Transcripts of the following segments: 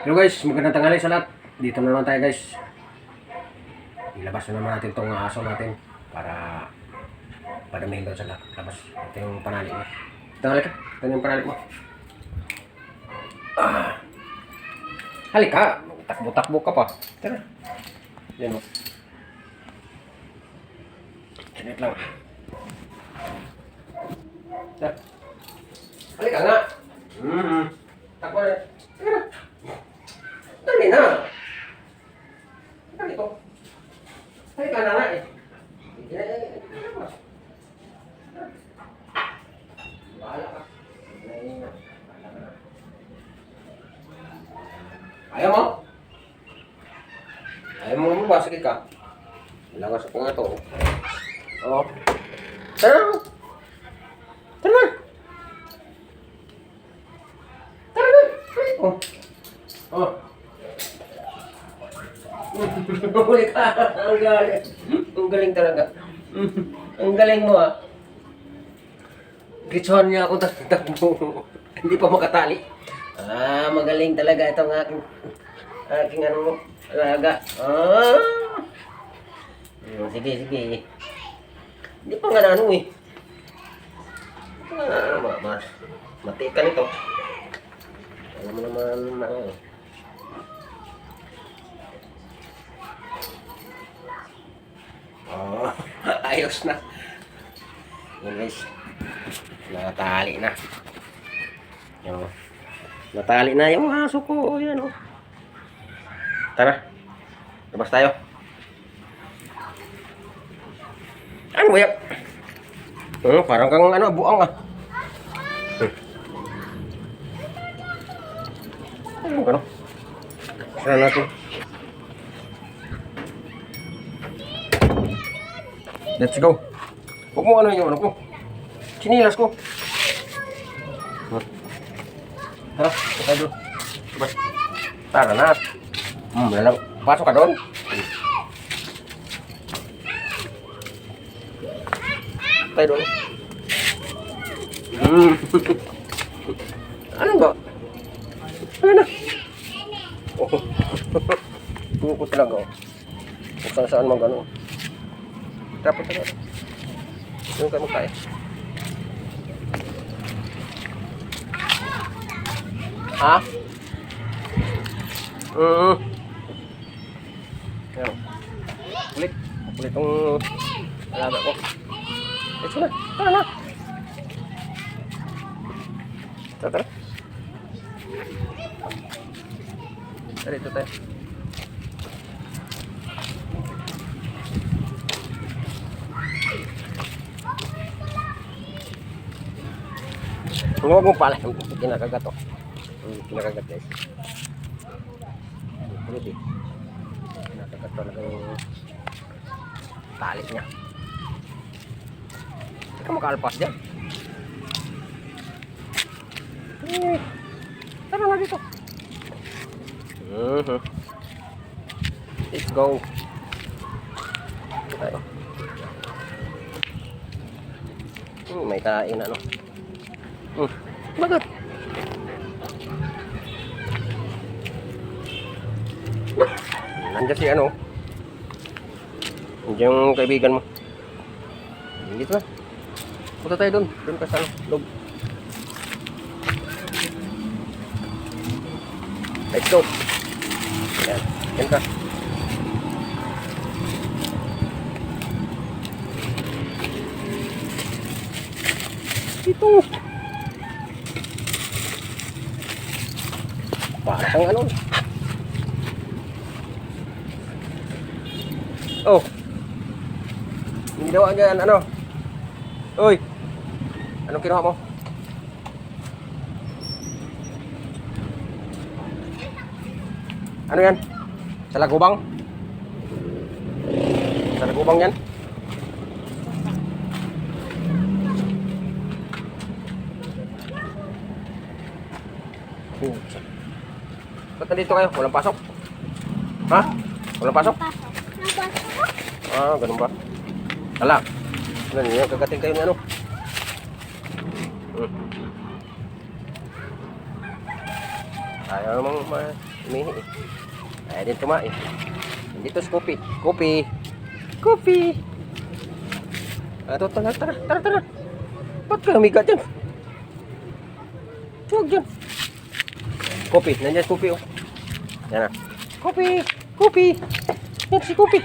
Hello guys, magandang tanghali sa lahat. Dito na naman tayo guys. Ilabas na naman natin itong aso natin para padamihin doon sa labas. Ito yung panali mo. Tanghali ka. Ito yung panali mo. Halika. Takbo-takbo ka pa. Tara. Yan o. Sinit lang. Tara. Halika nga. Takbo na. Tara. Dali na. Dali ko. Halika na nga eh. Bahala ka. Ayaw mo? Ayaw mo mabasag ka? Lagas ako nga ito. Oo. Tara na. Tara na. Tara na. Oh. Oh. Huli ka. Ang galing. Ang galing talaga. Ang galing mo ah. Gitsuhan niya ako takbo. Hindi pa makatali. Magaling talaga itong aking ano, alaga. Sige. Hindi pa nga ano eh. Matikan ito. Alam mo naman na eh. Ayos na. Yan guys. Natali na. Yan. Natali na yung aso ko. Yan o. Tara. Labas tayo. Ano ba yan? Parang kang ano, buang ah. Ano ba no? Saan natin? Let's go. Huwag mo ano yung ano ko. Sinilas ko. Tara, tayo doon. Tara na. Lalang. Pasok ka doon. Tayo doon. Ano ba? Ano na? Tukot talaga. Kung saan mo gano'n. Dapat na. Yung kayo magkaya. Ha? Yan. Kulit. Kulit itong alaga ko. Ito na. Tara na. Tara. Tara dito tayo. Huwag mong pala. Kinakagat to. Kinakagat guys. Kulit eh. Kinakagat talaga yung tali niya. Hindi ka makalpas dyan. Tara na dito. Let's go. Tayo. May kain ano. Bakit? Nandiyan si ano. Nandiyan yung kaibigan mo. Dito na. Punta tayo doon. Doon ka sa loob. Let's go. Yan. Yan ka. Dito. Parang ano. Oh. Yung ginawa dyan, ano? Uy. Anong kinuha mo? Ano yan? Salagubang? Salagubang yan? Ba't nandito kayo? Walang pasok? Ha? Walang pasok? Ganun ba? Ala. Ano niya? Kagating kayo ng ano? Ayaw namang Umihi eh. Ayaw din tumain. Dito si Kopi. Kopi. Kopi. Tara, tara, tara, tara, tara. Ba't ka humiga dyan? Huwag dyan. Kopi, nandiyan Kopi oh. Yan na. Kopi, Kopi. Yan si Kopi.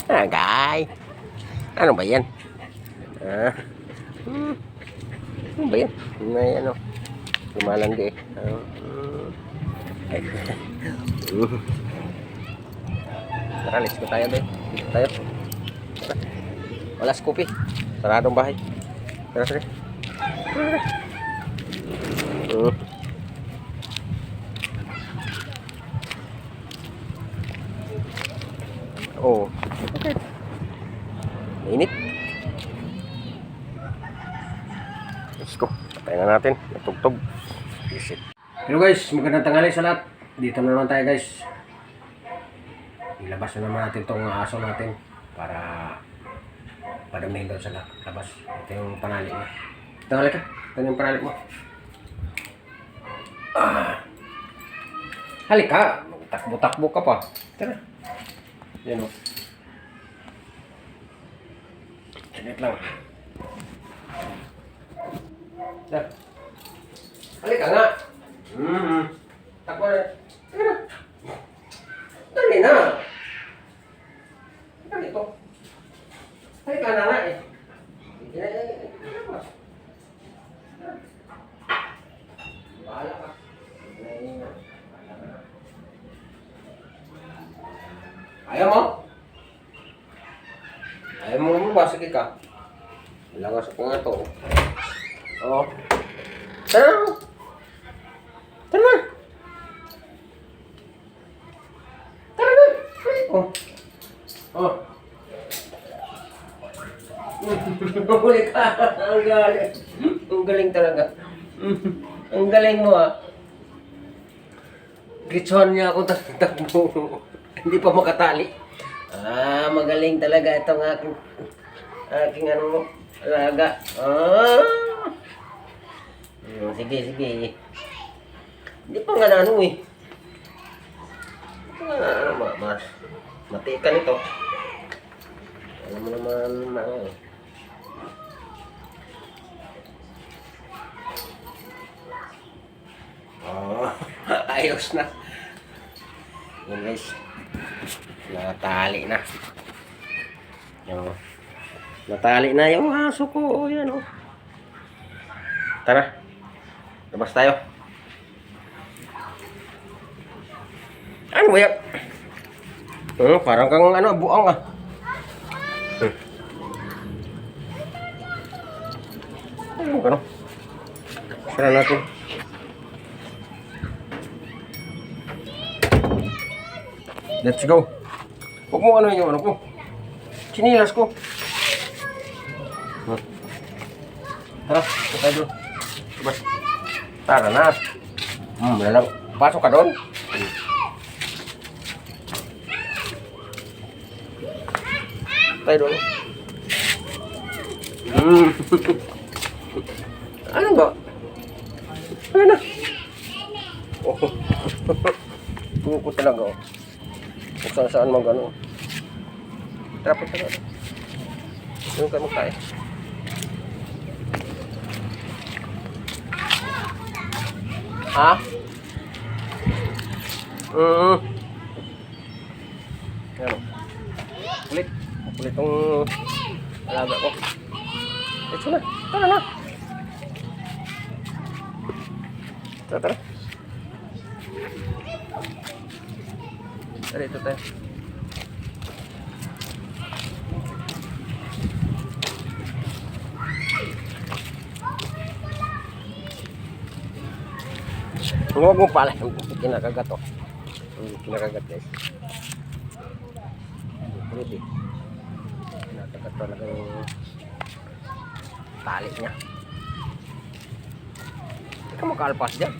Agay. Ano ba yan? Ano ba yan? May ano. Lumalandi eh. Tara, let's go tayo doon. Dito tayo. Tara. Wala si Kopi. Saradong bahay. Tara, tara. Oh. Okay. Mainit. Let's go. Patayin na natin. Natugtog. Visit. Hello guys, magandang tanghali sa lahat. Dito na naman tayo guys. Ilabas na naman natin itong aso natin para padamihin doon sa labas. Ito yung panali mo. Tanghali ka. Ito yung panali mo. Halika. Takbo-takbo ka pa. Tara. Yan o. Sinit lang. Tara. Halika nga. Takbo na. Tara. Dali na. Dali ito. Halika na nga eh. Bahala ka. Ayaw mo? Ayaw mo ba? Sige ka. Lagas ko nga ito. Oo. Tara! Tara! Tara na! Oh. Oh. Huli ka. Ang galing. Ang galing talaga. Ang galing mo ah. Gritsuhan niya ako takbo. Hindi pa makatali. Magaling talaga itong aking ano, alaga. Sige, sige. Hindi pa nga na ano eh. Hindi pa nga na ano, mas matikan ito. Alam mo naman na ano eh. Ayos na. Yan guys. Natali na. Natali na yung aso ko. Yan o. Tara. Labas tayo. Ano ba yan? Parang kang ano, buang ah. Ano ka no? Sara natin. Let's go. Huwag mo ano yung ano ko. Sinilas ko. Tara, tayo doon. Bas. Tara na. Lalang. Pasok ka doon. Tayo doon. Ano ba? Ano na? Oh. Tuko talaga oh. Kung saan mo gano'n. Tara po talaga. Doon ka magkain. Ha? Yan o. Kulit. Kulit tong alaga ko. Ito na. Tara na. Tara, tara. Tara, ito tayo. Huwag mo pala. Kinakagat o. Kinakagat guys. Kulit eh. Kinakagat talaga yung tali niya. Hindi ka makalpas dyan.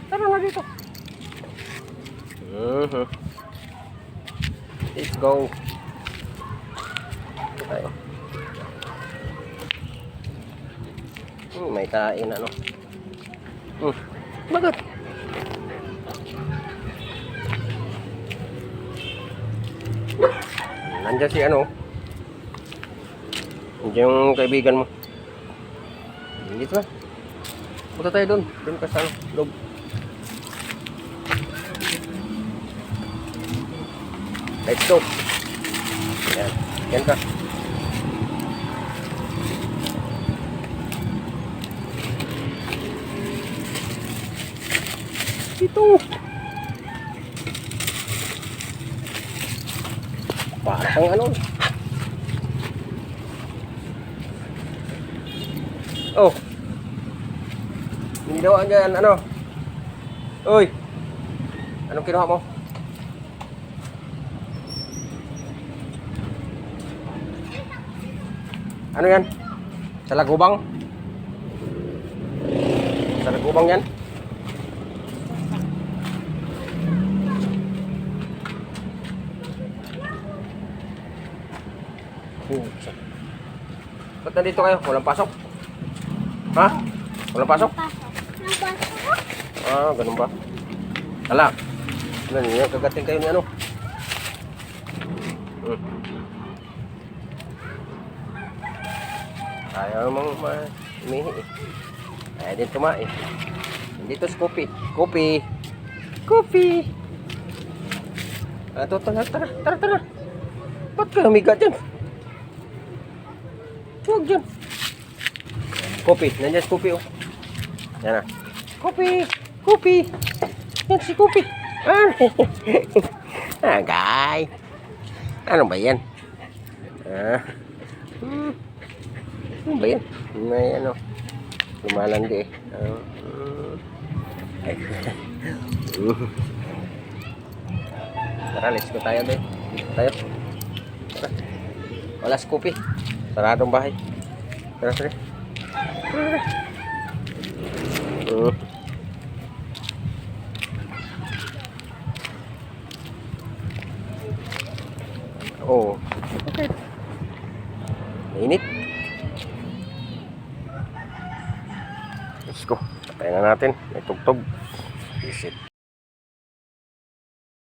Tara na dito. Let's go. Tayo. May kain ano. Bakit? Nandiyan si ano. Nandiyan yung kaibigan mo. Dito na. Punta tayo doon. Doon ka sa loob. Let's go. Yan. Yan ka. Dito. Parang ano. Oh. Hindi daw dyan, ano? Uy. Anong kinuha mo? Ano yan? Sa lagubang? Sa lagubang yan? Ba't nandito kayo? Walang pasok? Ha? Walang pasok? Ah, ganun ba? Ala. Ano niyo? Kagating kayo ni ano? Ayaw mong umihi eh. Ayaw din tumae. Dito si Kopi. Kopi. Kopi. Ah, tara. Ba't ka humiga dyan? Huwag dyan. Kopi. Nandiyan si Kopi oh. Yan na. Kopi. Yan si Kopi. Agay. Ano ba yan? Ano ba yan? May ano. Lumalandi eh. Tara, let's go tayo doon. Tayo. Tara. Wala si Kopi. Saradong bahay. Tara. Oh. Okay. Mainit. Let's go. Patayin na natin. May tugtog. Visit.